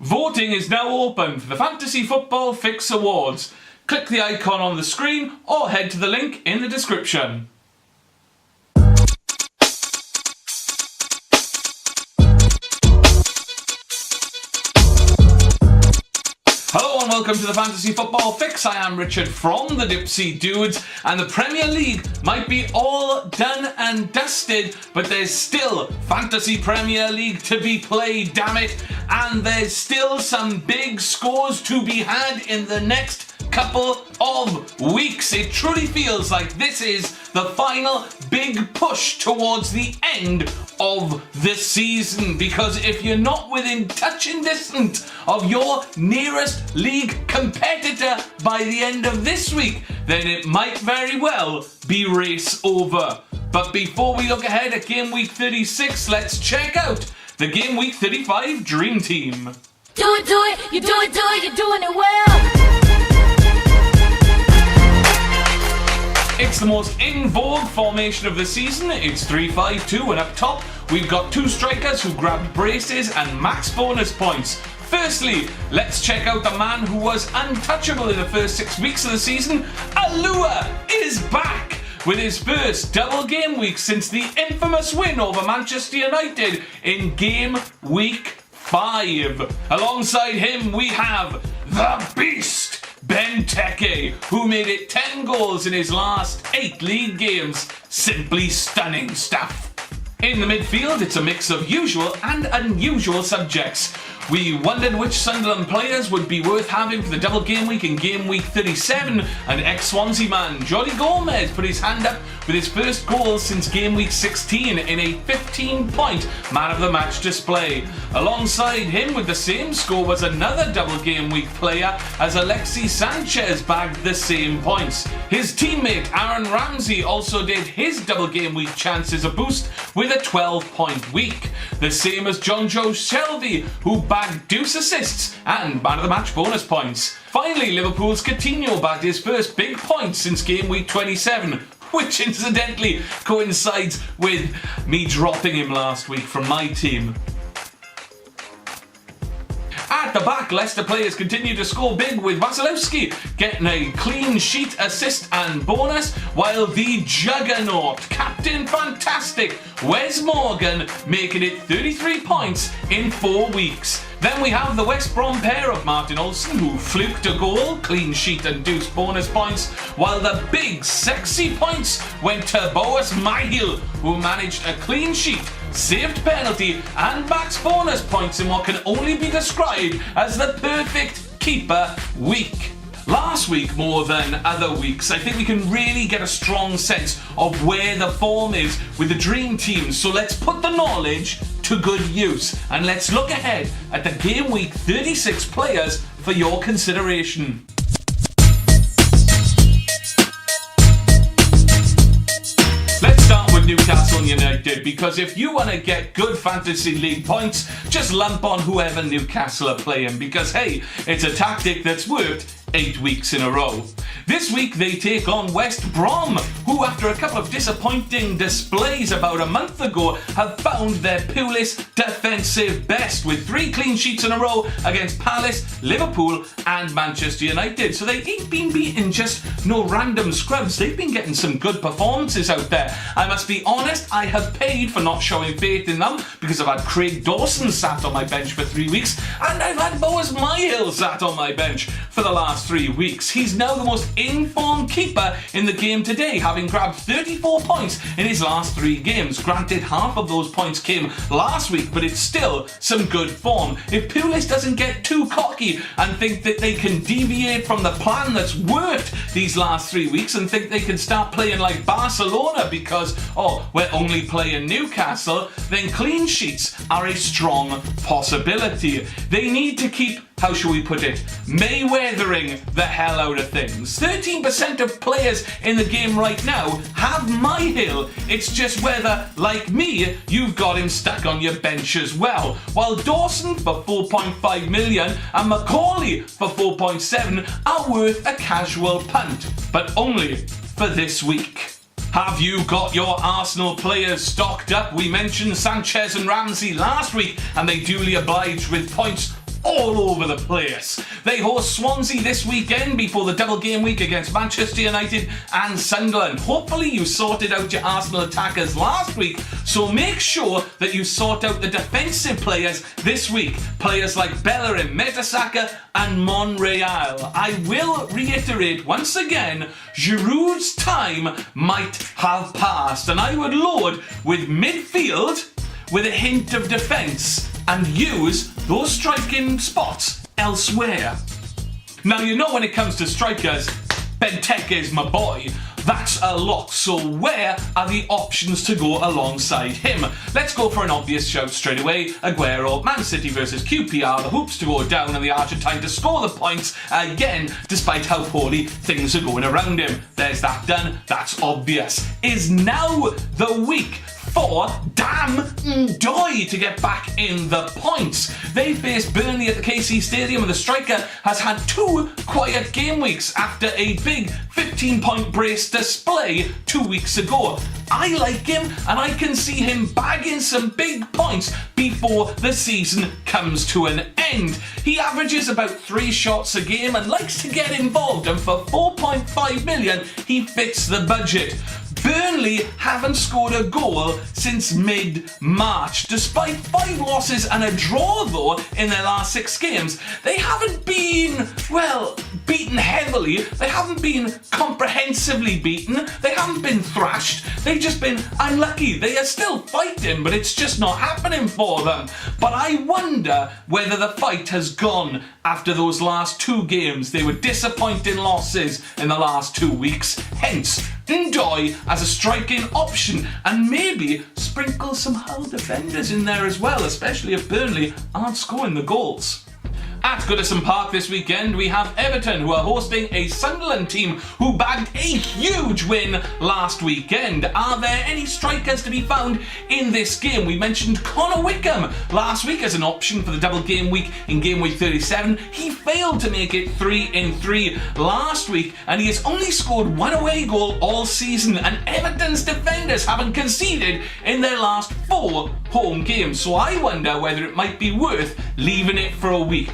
Voting is now open for the Fantasy Football Fix Awards. Click the icon on the screen or head to the link in the description. Hello and welcome to the Fantasy Football Fix. I am Richard from the DipsyDudes, and the Premier League might be all done and dusted, but there's still Fantasy Premier League to be played, damn it, and there's still some big scores to be had in the next couple of weeks. It truly feels like this is the final big push towards the end of the season, because if you're not within touching distance of your nearest league competitor by the end of this week, then it might very well be race over. But before we look ahead at game week 36, let's check out the game week 35 Dream Team. Do it, you're doing it well. It's the most in vogue formation of the season. It's 3-5-2, and up top we've got two strikers who grabbed braces and max bonus points. Firstly, let's check out the man who was untouchable in the first 6 weeks of the season. Allure is back with his first double game week since the infamous win over Manchester United in game week 5. Alongside him we have the Beast, Benteke, who made it 10 goals in his last 8 league games. Simply stunning stuff. In the midfield, it's a mix of usual and unusual subjects. We wondered which Sunderland players would be worth having for the double game week in game week 37, and ex-Swansea man Jody Gomez put his hand up with his first goal since game week 16 in a 15-point man of the match display. Alongside him with the same score was another double game week player, as Alexis Sanchez bagged the same points. His teammate Aaron Ramsey also did his double game week chances a boost with a 12-point week. The same as John Joe Shelby, who bagged deuce assists and man of the match bonus points. Finally, Liverpool's Coutinho bagged his first big points since game week 27, which incidentally coincides with me dropping him last week from my team. At the back, Leicester players continue to score big, with Vasilevsky getting a clean sheet, assist and bonus, while the juggernaut, Captain Fantastic, Wes Morgan, making it 33 points in 4 weeks. Then we have the West Brom pair of Martin Olsen, who fluked a goal, clean sheet and deuce bonus points, while the big sexy points went to Boas Mahil, who managed a clean sheet, saved penalty and max bonus points in what can only be described as the perfect keeper week. Last week, more than other weeks, I think we can really get a strong sense of where the form is with the dream team. So let's put the knowledge to good use, and let's look ahead at the game week 36 players for your consideration. Let's start with Newcastle United, because if you want to get good fantasy league points, just lump on whoever Newcastle are playing, because hey, it's a tactic that's worked 8 weeks in a row. This week they take on West Brom, who after a couple of disappointing displays about a month ago have found their Pulis defensive best, with 3 clean sheets in a row against Palace, Liverpool and Manchester United. So they ain't been beating just no random scrubs, they've been getting some good performances out there. I must be honest, I have paid for not showing faith in them, because I've had Craig Dawson sat on my bench for 3 weeks, and I've had Boas Mahil sat on my bench for the last 3 weeks. He's now the most informed keeper in the game today, having grabbed 34 points in his last 3 games. Granted, half of those points came last week, but it's still some good form. If Pulis doesn't get too cocky and think that they can deviate from the plan that's worked these last 3 weeks and think they can start playing like Barcelona because, oh, we're only playing Newcastle, then clean sheets are a strong possibility. They need to keep, how shall we put it, Mayweathering the hell out of things. 13% of players in the game right now have Mahil. It's just whether, like me, you've got him stuck on your bench as well. While Dawson for 4.5 million and Macaulay for 4.7 are worth a casual punt, but only for this week. Have you got your Arsenal players stocked up? We mentioned Sanchez and Ramsey last week, and they duly obliged with points all over the place. They host Swansea this weekend before the double game week against Manchester United and Sunderland. Hopefully you sorted out your Arsenal attackers last week, so make sure that you sort out the defensive players this week. Players like Bellerin, Mertesacker and Monreal. I will reiterate once again, Giroud's time might have passed, and I would load with midfield with a hint of defence and use those striking spots elsewhere. Now, you know when it comes to strikers, Benteke is my boy. That's a lock, so where are the options to go alongside him? Let's go for an obvious shout straight away. Aguero, Man City versus QPR, the hoops to go down and the Argentine to score the points again, despite how poorly things are going around him. There's that done, that's obvious. Is now the week for Damn Ndoye to get back in the points. They faced Burnley at the KC Stadium and the striker has had 2 quiet game weeks after a big 15-point brace display 2 weeks ago. I like him and I can see him bagging some big points before the season comes to an end. He averages about 3 shots a game and likes to get involved, and for 4.5 million he fits the budget. Burnley haven't scored a goal since mid-March. Despite 5 losses and a draw, though, in their last 6 games, they haven't been, well, beaten heavily. They haven't been comprehensively beaten. They haven't been thrashed. They've just been unlucky. They are still fighting, but it's just not happening for them. But I wonder whether the fight has gone after those last 2 games. They were disappointing losses in the last 2 weeks. Hence, Ndoye as a striking option, and maybe sprinkle some Hull defenders in there as well, especially if Burnley aren't scoring the goals. At Goodison Park this weekend, we have Everton, who are hosting a Sunderland team who bagged a huge win last weekend. Are there any strikers to be found in this game? We mentioned Connor Wickham last week as an option for the double game week in game week 37. He failed to make it 3 in 3 last week, and he has only scored 1 away goal all season, and Everton's defenders haven't conceded in their last 4 home games. So I wonder whether it might be worth leaving it for a week.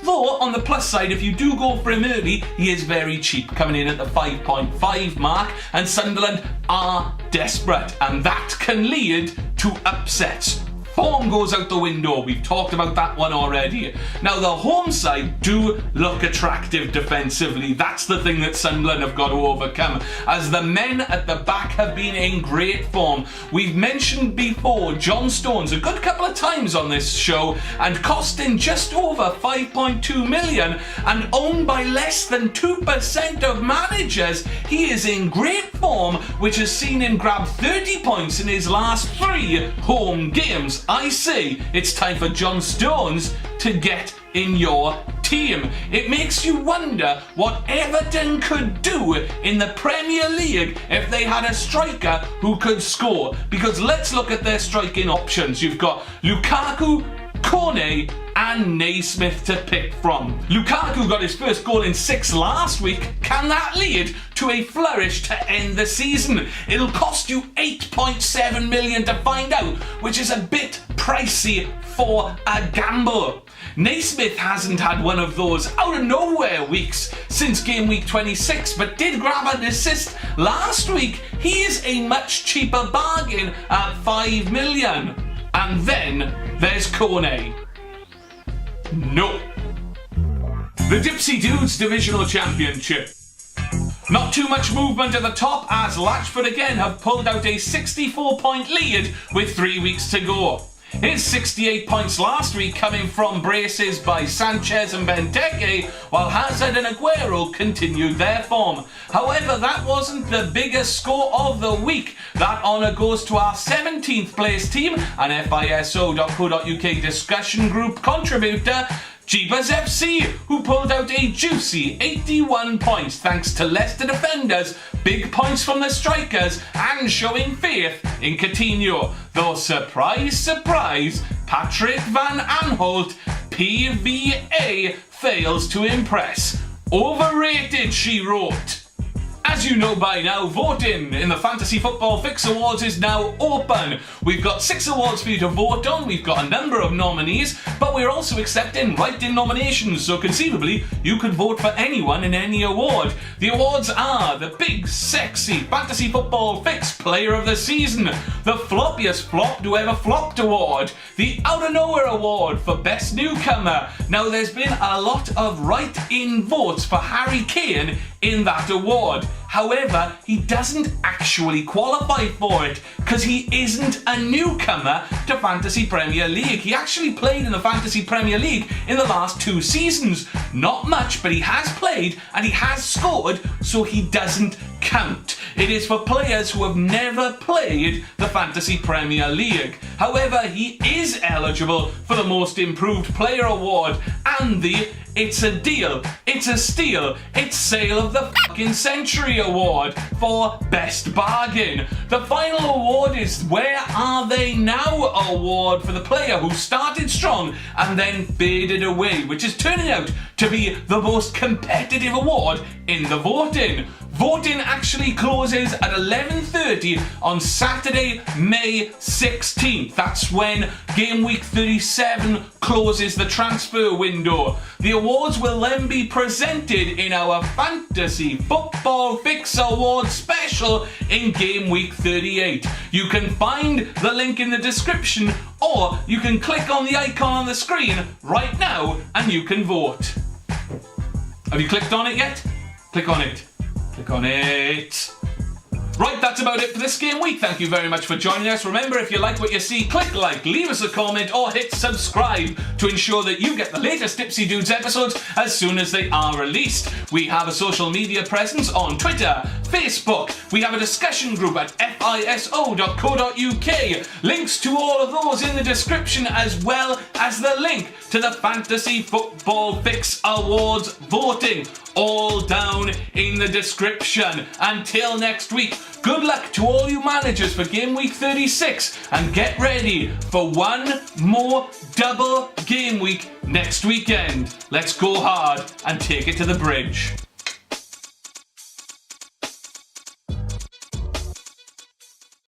Though, on the plus side, if you do go for him early, he is very cheap, coming in at the 5.5 mark, and Sunderland are desperate, and that can lead to upsets. Form goes out the window. We've talked about that one already. Now, the home side do look attractive defensively. That's the thing that Sunderland have got to overcome, as the men at the back have been in great form. We've mentioned before John Stones a good couple of times on this show, and costing just over 5.2 million and owned by less than 2% of managers. He is in great form, which has seen him grab 30 points in his last 3 home games. I say it's time for John Stones to get in your team. It makes you wonder what Everton could do in the Premier League if they had a striker who could score. Because let's look at their striking options. You've got Lukaku, Kone and Naismith to pick from. Lukaku got his first goal in 6 last week. Can that lead to a flourish to end the season? It'll cost you 8.7 million to find out, which is a bit pricey for a gamble. Naismith hasn't had one of those out of nowhere weeks since game week 26, but did grab an assist last week. He is a much cheaper bargain at 5 million. And then there's Kone. No. The DipsyDudes Divisional Championship. Not too much movement at the top, as Latchford again have pulled out a 64-point lead with 3 weeks to go. His 68 points last week coming from braces by Sanchez and Benteke, while Hazard and Aguero continued their form. However, that wasn't the biggest score of the week. That honour goes to our 17th place team, an FISO.co.uk discussion group contributor, A.F.C, who pulled out a juicy 81 points thanks to Leicester defenders, big points from the strikers, and showing faith in Coutinho. Though surprise, surprise, Patrick Van Aanholt, PVA, fails to impress. Overrated, she wrote. As As you know by now, voting in the Fantasy Football Fix Awards is now open. We've got 6 awards for you to vote on. We've got a number of nominees, but we're also accepting write-in nominations, so conceivably you could vote for anyone in any award. The awards are the Big Sexy Fantasy Football Fix Player of the Season, the Floppiest Flopped Who Ever Flopped Award, the Out of Nowhere Award for Best Newcomer. Now, there's been a lot of write-in votes for Harry Kane in that award. However, he doesn't actually qualify for it because he isn't a newcomer to Fantasy Premier League. He actually played in the Fantasy Premier League in the last 2 seasons. Not much, but he has played and he has scored, so he doesn't count. It is for players who have never played the Fantasy Premier League. However, he is eligible for the Most Improved Player Award and the It's a Deal, It's a Steal, It's Sale of the Fucking Century Award for Best Bargain. The final award is Where Are They Now award for the player who started strong and then faded away, which is turning out to be the most competitive award in the voting. Voting actually closes at 11:30 on Saturday, May 16th. That's when Game Week 37 closes the transfer window. The awards will then be presented in our Fantasy Football Fix Awards special in Game Week 38. You can find the link in the description, or you can click on the icon on the screen right now and you can vote. Have you clicked on it yet? Click on it. Click on it. Right, that's about it for this game week. Thank you very much for joining us. Remember, if you like what you see, click like, leave us a comment, or hit subscribe to ensure that you get the latest DipsyDudes episodes as soon as they are released. We have a social media presence on Twitter, Facebook. We have a discussion group at fiso.co.uk. Links to all of those in the description, as well as the link to the Fantasy Football Fix Awards voting. All down in the description. Until next week, good luck to all you managers for Game Week 36 and get ready for one more double game week next weekend. Let's go hard and take it to the bridge.